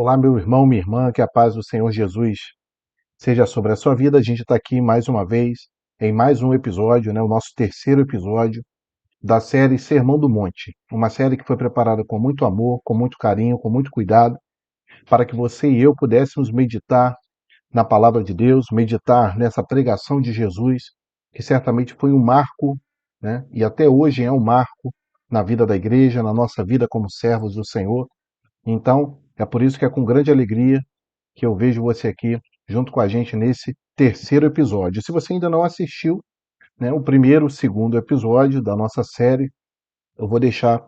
Olá, meu irmão, minha irmã, que a paz do Senhor Jesus seja sobre a sua vida. A gente está aqui mais uma vez, em mais um episódio, né, o nosso terceiro episódio da série Sermão do Monte. Uma série que foi preparada com muito amor, com muito carinho, com muito cuidado, para que você e eu pudéssemos meditar na palavra de Deus, meditar nessa pregação de Jesus, que certamente foi um marco, né, e até hoje é um marco na vida da igreja, na nossa vida como servos do Senhor. Então, é por isso que é com grande alegria que eu vejo você aqui junto com a gente nesse terceiro episódio. Se você ainda não assistiu, né, o primeiro, o segundo episódio da nossa série, eu vou deixar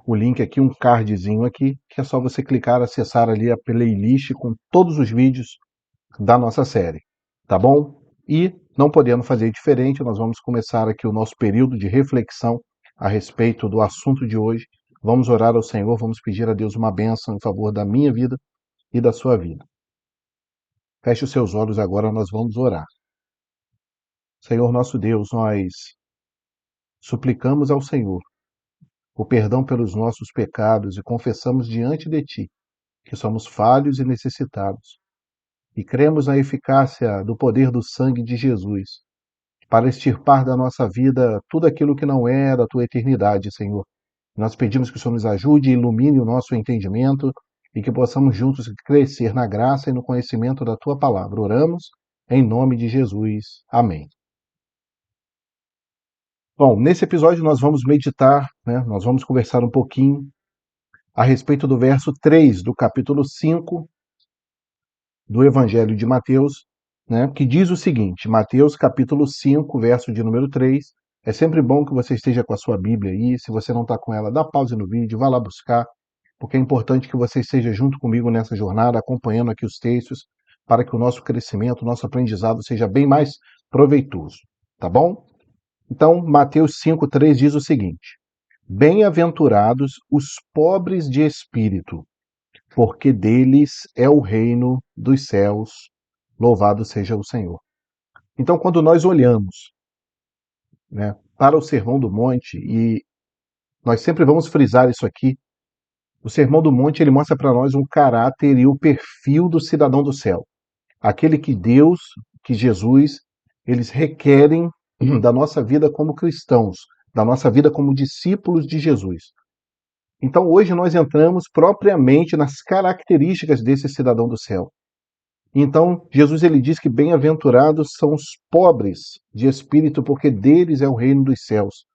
o link aqui, um cardzinho aqui, que é só você clicar, acessar ali a playlist com todos os vídeos da nossa série, tá bom? E, não podendo fazer diferente, nós vamos começar aqui o nosso período de reflexão a respeito do assunto de hoje. Vamos orar ao Senhor, vamos pedir a Deus uma bênção em favor da minha vida e da sua vida. Feche os seus olhos agora, nós vamos orar. Senhor nosso Deus, nós suplicamos ao Senhor o perdão pelos nossos pecados e confessamos diante de Ti que somos falhos e necessitados. E cremos na eficácia do poder do sangue de Jesus para extirpar da nossa vida tudo aquilo que não é da Tua eternidade, Senhor. Nós pedimos que o Senhor nos ajude e ilumine o nosso entendimento e que possamos juntos crescer na graça e no conhecimento da Tua palavra. Oramos em nome de Jesus. Amém. Bom, nesse episódio nós vamos meditar, né? Nós vamos conversar um pouquinho a respeito do verso 3 do capítulo 5 do Evangelho de Mateus, né? Que diz o seguinte, Mateus capítulo 5, verso de número 3. É sempre bom que você esteja com a sua Bíblia aí, se você não está com ela, dá pausa no vídeo, vá lá buscar, porque é importante que você esteja junto comigo nessa jornada, acompanhando aqui os textos, para que o nosso crescimento, o nosso aprendizado seja bem mais proveitoso, tá bom? Então, Mateus 5,3 diz o seguinte: Bem-aventurados os pobres de espírito, porque deles é o reino dos céus. Louvado seja o Senhor. Então, quando nós olhamos, né, para o Sermão do Monte, e nós sempre vamos frisar isso aqui, o Sermão do Monte ele mostra para nós um caráter e o perfil do cidadão do céu. Aquele que Deus, que Jesus, eles requerem da nossa vida como cristãos, da nossa vida como discípulos de Jesus. Então hoje nós entramos propriamente nas características desse cidadão do céu. Então Jesus ele diz que bem-aventurados são os pobres de espírito, porque deles é o reino dos céus.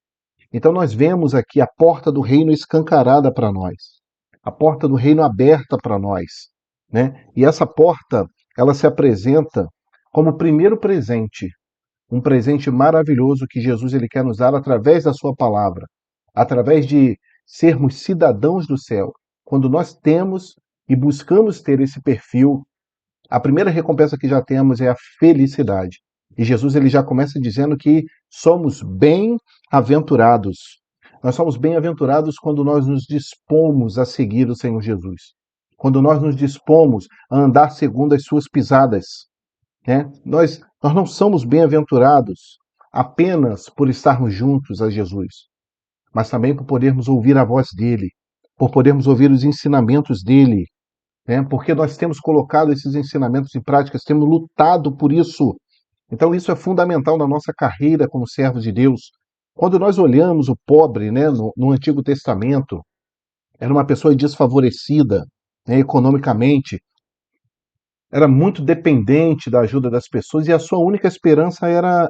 Então nós vemos aqui a porta do reino escancarada para nós, a porta do reino aberta para nós, né? E essa porta, ela se apresenta como o primeiro presente, um presente maravilhoso que Jesus ele quer nos dar através da sua palavra, através de sermos cidadãos do céu. Quando nós temos e buscamos ter esse perfil, a primeira recompensa que já temos é a felicidade. E Jesus ele já começa dizendo que somos bem-aventurados. Nós somos bem-aventurados quando nós nos dispomos a seguir o Senhor Jesus. Quando nós nos dispomos a andar segundo as suas pisadas. Né? Nós não somos bem-aventurados apenas por estarmos juntos a Jesus, mas também por podermos ouvir a voz dele, por podermos ouvir os ensinamentos dele, né? Porque nós temos colocado esses ensinamentos em prática, temos lutado por isso. Então isso é fundamental na nossa carreira como servos de Deus. Quando nós olhamos o pobre, né, no Antigo Testamento, era uma pessoa desfavorecida, né, economicamente, era muito dependente da ajuda das pessoas e a sua única esperança era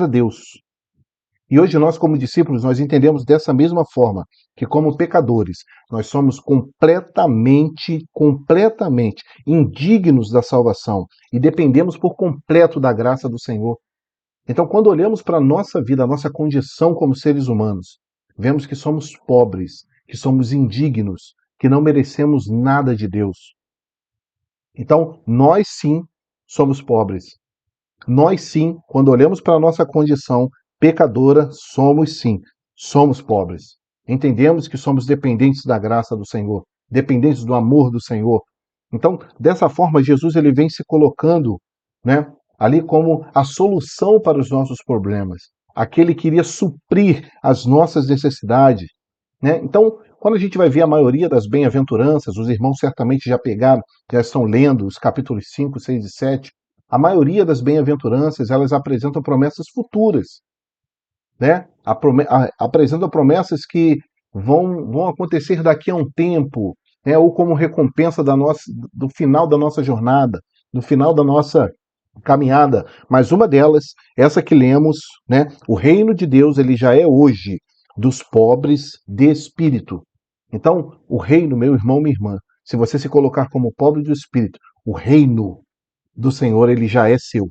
Deus. E hoje nós, como discípulos, nós entendemos dessa mesma forma, que como pecadores, nós somos completamente indignos da salvação e dependemos por completo da graça do Senhor. Então, quando olhamos para a nossa vida, a nossa condição como seres humanos, vemos que somos pobres, que somos indignos, que não merecemos nada de Deus. Então, nós sim somos pobres. Nós sim, quando olhamos para a nossa condição pecadora, somos pobres. Entendemos que somos dependentes da graça do Senhor, dependentes do amor do Senhor. Então, dessa forma, Jesus ele vem se colocando, né, ali como a solução para os nossos problemas. Aquele que iria suprir as nossas necessidades. Né? Então, Quando a gente vai ver a maioria das bem-aventuranças, os irmãos certamente já pegaram, já estão lendo os capítulos 5, 6 e 7. A maioria das bem-aventuranças, elas apresentam promessas futuras, né? Apresentam promessas que vão acontecer daqui a um tempo, né? Ou como recompensa do final da nossa jornada, do final da nossa caminhada. Mas uma delas, essa que lemos, né? O reino de Deus, ele já é hoje dos pobres de espírito. Então, o reino, meu irmão, minha irmã, se você se colocar como pobre do espírito, o reino do Senhor, ele já é seu.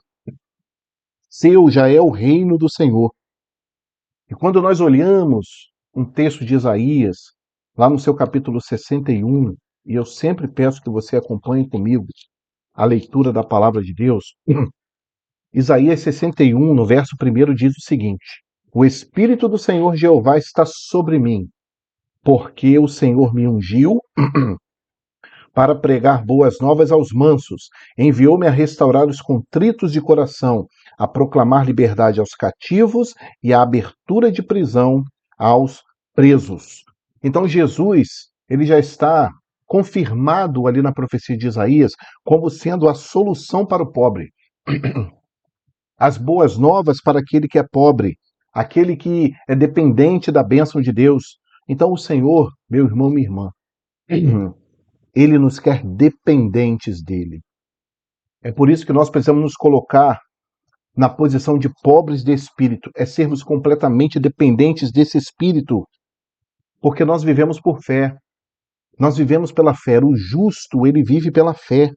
Seu já é o reino do Senhor. E quando nós olhamos um texto de Isaías, lá no seu capítulo 61, e eu sempre peço que você acompanhe comigo a leitura da palavra de Deus, Isaías 61, no verso 1, diz o seguinte: O Espírito do Senhor Jeová está sobre mim, porque o Senhor me ungiu para pregar boas novas aos mansos, enviou-me a restaurar os contritos de coração, a proclamar liberdade aos cativos e a abertura de prisão aos presos. Então Jesus, ele já está confirmado ali na profecia de Isaías como sendo a solução para o pobre. As boas novas para aquele que é pobre, aquele que é dependente da bênção de Deus. Então o Senhor, meu irmão, minha irmã, ele nos quer dependentes dele. É por isso que nós precisamos nos colocar na posição de pobres de espírito, é sermos completamente dependentes desse espírito, porque nós vivemos por fé. Nós vivemos pela fé. O justo, ele vive pela fé.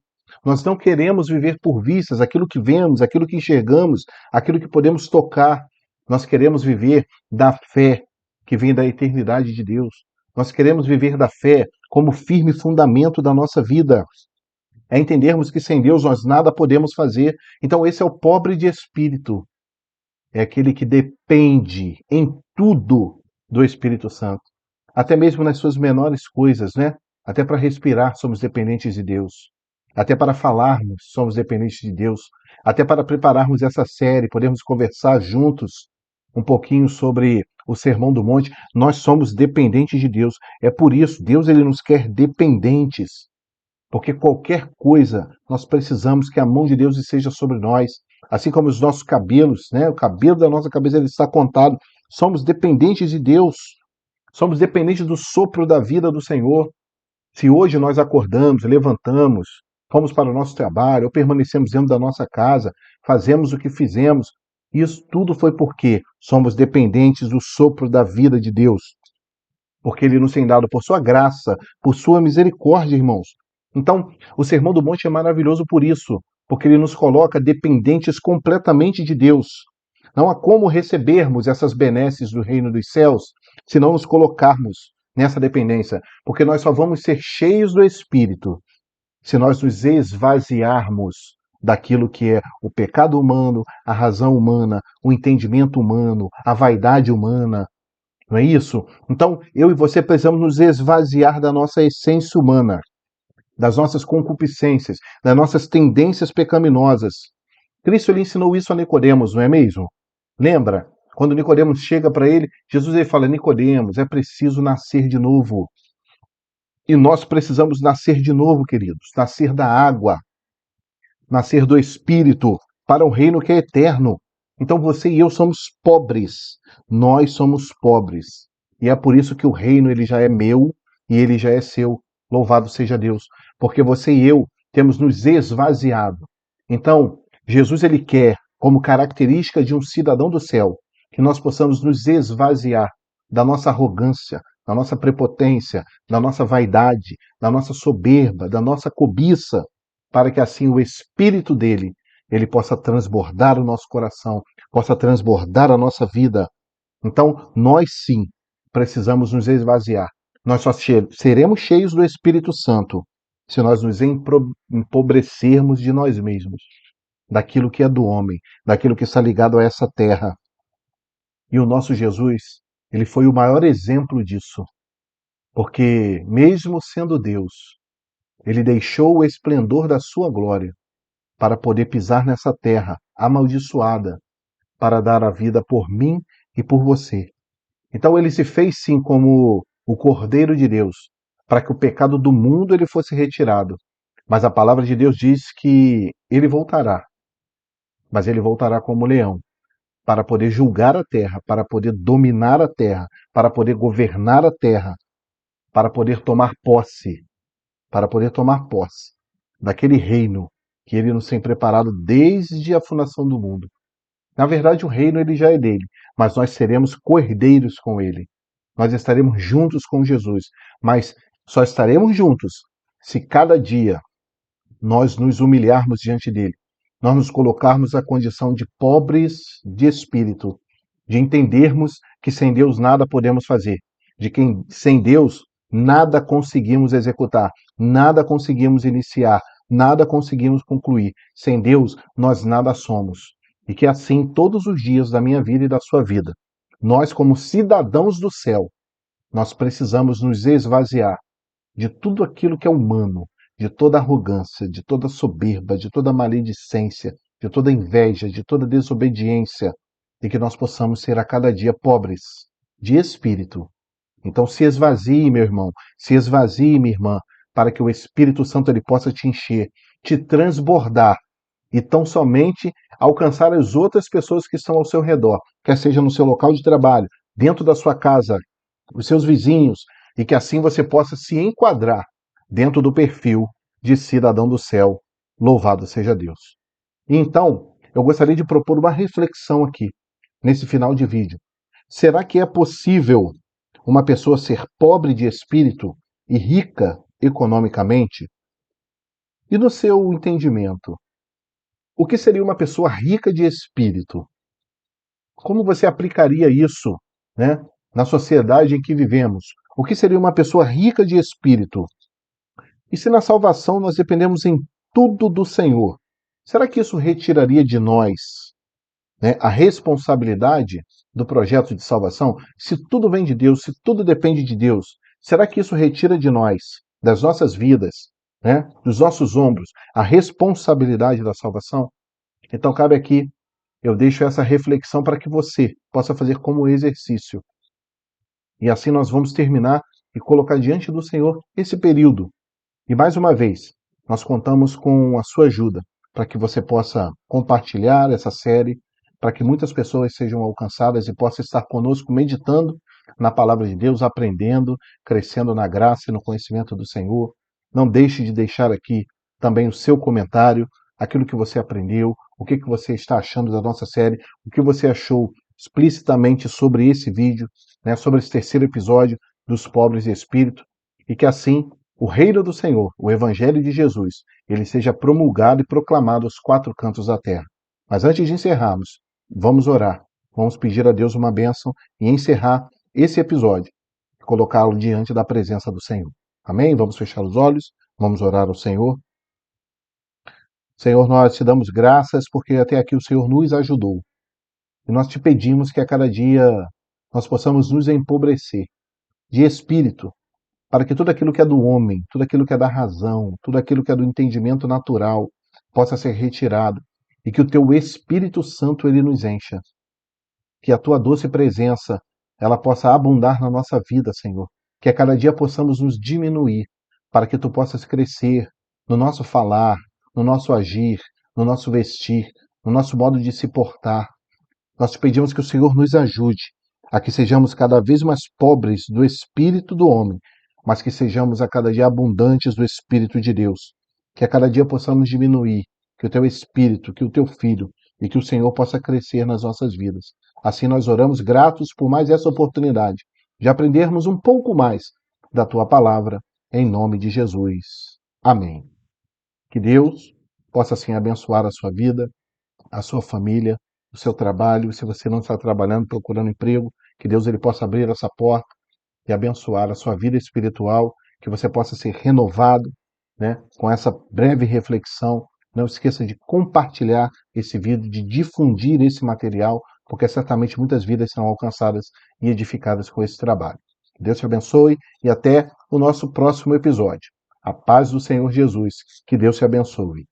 Nós não queremos viver por vistas, aquilo que vemos, aquilo que enxergamos, aquilo que podemos tocar. Nós queremos viver da fé que vem da eternidade de Deus. Nós queremos viver da fé como firme fundamento da nossa vida. É entendermos que sem Deus nós nada podemos fazer. Então esse é o pobre de espírito. É aquele que depende em tudo do Espírito Santo. Até mesmo nas suas menores coisas, né? Até para respirar somos dependentes de Deus. Até para falarmos somos dependentes de Deus. Até para prepararmos essa série, podemos conversar juntos um pouquinho sobre o Sermão do Monte. Nós somos dependentes de Deus. É por isso, Deus ele nos quer dependentes. Porque qualquer coisa nós precisamos que a mão de Deus esteja sobre nós. Assim como os nossos cabelos, né? O cabelo da nossa cabeça ele está contado. Somos dependentes de Deus. Somos dependentes do sopro da vida do Senhor. Se hoje nós acordamos, levantamos, fomos para o nosso trabalho, ou permanecemos dentro da nossa casa, fazemos o que fizemos, isso tudo foi porque somos dependentes do sopro da vida de Deus. Porque Ele nos tem dado por sua graça, por sua misericórdia, irmãos. Então, o Sermão do Monte é maravilhoso por isso, porque ele nos coloca dependentes completamente de Deus. Não há como recebermos essas benesses do reino dos céus se não nos colocarmos nessa dependência, porque nós só vamos ser cheios do Espírito se nós nos esvaziarmos daquilo que é o pecado humano, a razão humana, o entendimento humano, a vaidade humana. Não é isso? Então, eu e você precisamos nos esvaziar da nossa essência humana, das nossas concupiscências, das nossas tendências pecaminosas. Cristo ele ensinou isso a Nicodemos, não é mesmo? Lembra? Quando Nicodemos chega para ele, Jesus ele fala: Nicodemos, é preciso nascer de novo. E nós precisamos nascer de novo, queridos, nascer da água, nascer do Espírito, para um reino que é eterno. Então você e eu somos pobres. Nós somos pobres. E é por isso que o reino ele já é meu e ele já é seu. Louvado seja Deus. Porque você e eu temos nos esvaziado. Então, Jesus ele quer, como característica de um cidadão do céu, que nós possamos nos esvaziar da nossa arrogância, da nossa prepotência, da nossa vaidade, da nossa soberba, da nossa cobiça, para que assim o Espírito dele, ele possa transbordar o nosso coração, possa transbordar a nossa vida. Então, nós sim precisamos nos esvaziar. Nós só seremos cheios do Espírito Santo se nós nos empobrecermos de nós mesmos, daquilo que é do homem, daquilo que está ligado a essa terra. E o nosso Jesus, ele foi o maior exemplo disso, porque mesmo sendo Deus, ele deixou o esplendor da sua glória para poder pisar nessa terra amaldiçoada, para dar a vida por mim e por você. Então ele se fez sim como o Cordeiro de Deus, para que o pecado do mundo ele fosse retirado. Mas a palavra de Deus diz que ele voltará, mas ele voltará como leão, para poder julgar a terra, para poder dominar a terra, para poder governar a terra, para poder tomar posse, para poder tomar posse daquele reino que ele nos tem preparado desde a fundação do mundo. Na verdade, o reino ele já é dele, mas nós seremos cordeiros com ele. Nós estaremos juntos com Jesus, mas só estaremos juntos se cada dia nós nos humilharmos diante dele, nós nos colocarmos na condição de pobres de espírito, de entendermos que sem Deus nada podemos fazer, de que sem Deus nada conseguimos executar, nada conseguimos iniciar, nada conseguimos concluir. Sem Deus nós nada somos. E que assim todos os dias da minha vida e da sua vida, nós como cidadãos do céu, nós precisamos nos esvaziar de tudo aquilo que é humano, de toda arrogância, de toda soberba, de toda maledicência, de toda inveja, de toda desobediência, e que nós possamos ser a cada dia pobres de espírito. Então se esvazie, meu irmão, se esvazie, minha irmã, para que o Espírito Santo ele possa te encher, te transbordar e tão somente alcançar as outras pessoas que estão ao seu redor, quer seja no seu local de trabalho, dentro da sua casa, os seus vizinhos, e que assim você possa se enquadrar dentro do perfil de cidadão do céu. Louvado seja Deus. E então, eu gostaria de propor uma reflexão aqui, nesse final de vídeo. Será que é possível uma pessoa ser pobre de espírito e rica economicamente? E no seu entendimento, o que seria uma pessoa rica de espírito? Como você aplicaria isso, né, na sociedade em que vivemos? O que seria uma pessoa rica de espírito? E se na salvação nós dependemos em tudo do Senhor, será que isso retiraria de nós, né, a responsabilidade do projeto de salvação? Se tudo vem de Deus, se tudo depende de Deus, será que isso retira de nós, das nossas vidas, né, dos nossos ombros, a responsabilidade da salvação? Então cabe aqui, eu deixo essa reflexão para que você possa fazer como exercício. E assim nós vamos terminar e colocar diante do Senhor esse período. E mais uma vez, nós contamos com a sua ajuda para que você possa compartilhar essa série, para que muitas pessoas sejam alcançadas e possam estar conosco meditando na palavra de Deus, aprendendo, crescendo na graça e no conhecimento do Senhor. Não deixe de deixar aqui também o seu comentário, aquilo que você aprendeu, o que você está achando da nossa série, o que você achou explicitamente sobre esse vídeo, né, sobre esse terceiro episódio dos pobres de espírito, e que assim o reino do Senhor, o evangelho de Jesus, ele seja promulgado e proclamado aos quatro cantos da terra. Mas antes de encerrarmos, vamos orar. Vamos pedir a Deus uma bênção e encerrar esse episódio, colocá-lo diante da presença do Senhor. Amém? Vamos fechar os olhos, vamos orar ao Senhor. Senhor, nós te damos graças porque até aqui o Senhor nos ajudou. E nós te pedimos que a cada dia nós possamos nos empobrecer de espírito, para que tudo aquilo que é do homem, tudo aquilo que é da razão, tudo aquilo que é do entendimento natural possa ser retirado e que o teu Espírito Santo ele nos encha. Que a tua doce presença ela possa abundar na nossa vida, Senhor. Que a cada dia possamos nos diminuir para que tu possas crescer no nosso falar, no nosso agir, no nosso vestir, no nosso modo de se portar. Nós te pedimos que o Senhor nos ajude a que sejamos cada vez mais pobres do espírito do homem, mas que sejamos a cada dia abundantes do Espírito de Deus. Que a cada dia possamos diminuir, que o teu Espírito, que o teu Filho e que o Senhor possa crescer nas nossas vidas. Assim nós oramos gratos por mais essa oportunidade de aprendermos um pouco mais da tua palavra, em nome de Jesus. Amém. Que Deus possa assim abençoar a sua vida, a sua família, o seu trabalho. Se você não está trabalhando, procurando emprego, que Deus ele possa abrir essa porta e abençoar a sua vida espiritual, que você possa ser renovado, né, com essa breve reflexão. Não esqueça de compartilhar esse vídeo, de difundir esse material, porque certamente muitas vidas serão alcançadas e edificadas com esse trabalho. Deus te abençoe e até o nosso próximo episódio. A paz do Senhor Jesus. Que Deus te abençoe.